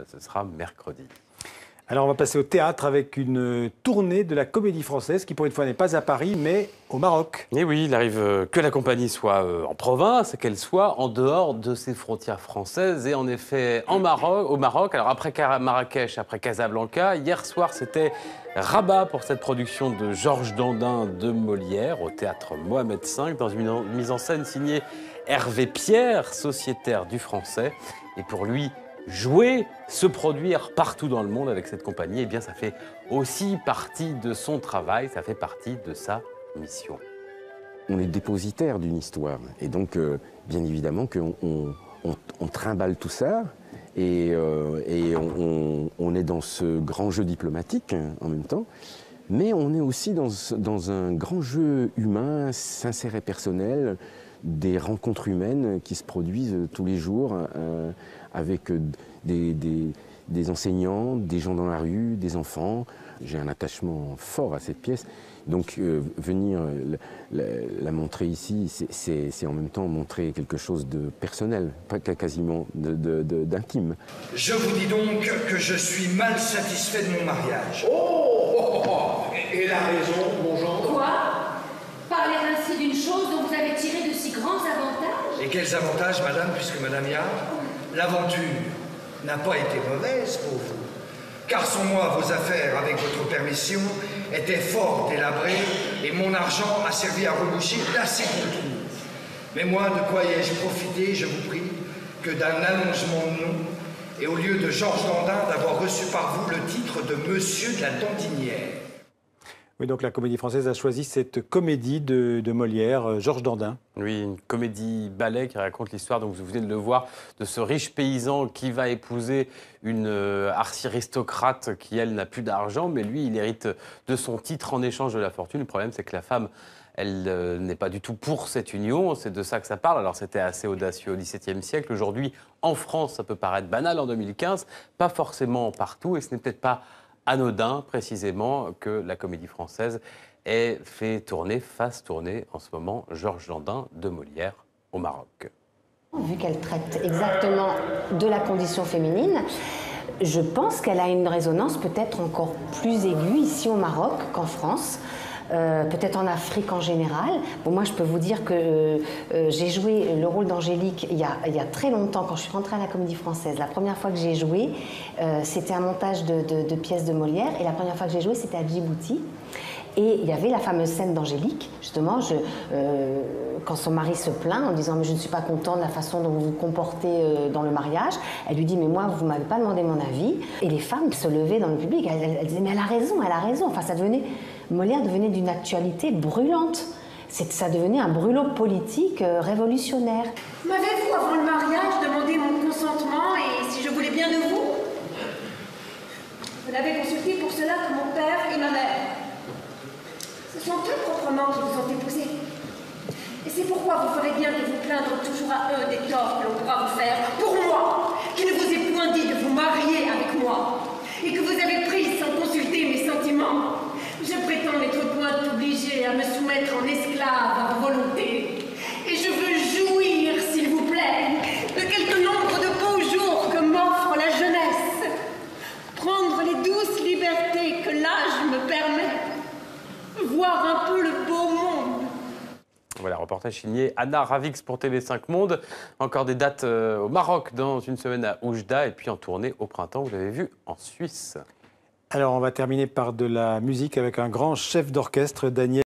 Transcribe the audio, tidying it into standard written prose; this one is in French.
ce sera mercredi. Alors on va passer au théâtre avec une tournée de la Comédie Française qui pour une fois n'est pas à Paris mais au Maroc. Et oui, il arrive que la compagnie soit en province, qu'elle soit en dehors de ses frontières françaises. Et en effet, au Maroc, alors après Marrakech, après Casablanca, hier soir c'était Rabat pour cette production de Georges Dandin de Molière au théâtre Mohamed V dans une mise en scène signée Hervé Pierre, sociétaire du français. Et pour lui, jouer, se produire partout dans le monde avec cette compagnie, eh bien ça fait aussi partie de son travail, ça fait partie de sa mission. On est dépositaire d'une histoire et donc bien évidemment qu'on trimballe tout ça et on est dans ce grand jeu diplomatique en même temps, mais on est aussi dans un grand jeu humain, sincère et personnel, des rencontres humaines qui se produisent tous les jours avec des enseignants, des gens dans la rue, des enfants. J'ai un attachement fort à cette pièce. Donc venir la montrer ici, c'est en même temps montrer quelque chose de personnel, pas quasiment d'intime. Je vous dis donc que je suis mal satisfait de mon mariage. Et la raison, mon gendre? Quoi? Parler ainsi d'une chose dont vous avez tiré de si grands avantages? Et quels avantages, madame, puisque madame y a? L'aventure n'a pas été mauvaise pour vous. Car sans moi, vos affaires, avec votre permission, étaient fort délabrées et mon argent a servi à reboucher d'assez gros trous. Mais moi, de quoi ai-je profité, je vous prie, que d'un allongement de nom et au lieu de Georges Dandin, d'avoir reçu par vous le titre de Monsieur de la Dandinière. Oui, donc la Comédie Française a choisi cette comédie de Molière, Georges Dandin. Oui, une comédie ballet qui raconte l'histoire, donc vous venez de le voir, de ce riche paysan qui va épouser une aristocrate qui, elle, n'a plus d'argent, mais lui, il hérite de son titre en échange de la fortune. Le problème, c'est que la femme, elle n'est pas du tout pour cette union, c'est de ça que ça parle. Alors c'était assez audacieux au XVIIe siècle. Aujourd'hui, en France, ça peut paraître banal en 2015, pas forcément partout, et ce n'est peut-être pas anodin, précisément, que la Comédie Française fasse tourner en ce moment Georges Dandin de Molière au Maroc. Vu qu'elle traite exactement de la condition féminine, je pense qu'elle a une résonance peut-être encore plus aiguë ici au Maroc qu'en France. Peut-être en Afrique en général. Bon, moi, je peux vous dire que j'ai joué le rôle d'Angélique il y a très longtemps, quand je suis rentrée à la Comédie Française. La première fois que j'ai joué, c'était un montage de pièces de Molière, et la première fois que j'ai joué, c'était à Djibouti. Et il y avait la fameuse scène d'Angélique, justement, quand son mari se plaint en disant « mais je ne suis pas content de la façon dont vous vous comportez dans le mariage », elle lui dit « mais moi, vous ne m'avez pas demandé mon avis ». Et les femmes se levaient dans le public, elles disaient « mais elle a raison, elle a raison ». Enfin, Molière devenait d'une actualité brûlante. Ça devenait un brûlot politique révolutionnaire. M'avez-vous, avant le mariage, demandé mon consentement et si je voulais bien de vous? Vous l'avez consulté pour cela que mon père et ma mère. Ce sont eux proprement qui vous ont épousé. Et c'est pourquoi vous ferez bien de vous plaindre toujours à eux des torts que l'on pourra vous faire. Pour moi, qui ne vous ai point dit de vous marier avec moi, et que vous avez pris sans consulter mes sentiments. Je prétends n'être point obligée à me soumettre en esclave à vos volontés. Et je veux jouir, s'il vous plaît, de quelques nombre de beaux jours que m'offre la jeunesse. Prendre les douces libertés que l'âge me permet. Voir un peu le beau monde. Voilà, reportage signé Anna Ravix pour TV5 Monde. Encore des dates au Maroc dans une semaine à Oujda et puis en tournée au printemps, vous l'avez vu, en Suisse. Alors on va terminer par de la musique avec un grand chef d'orchestre, Daniel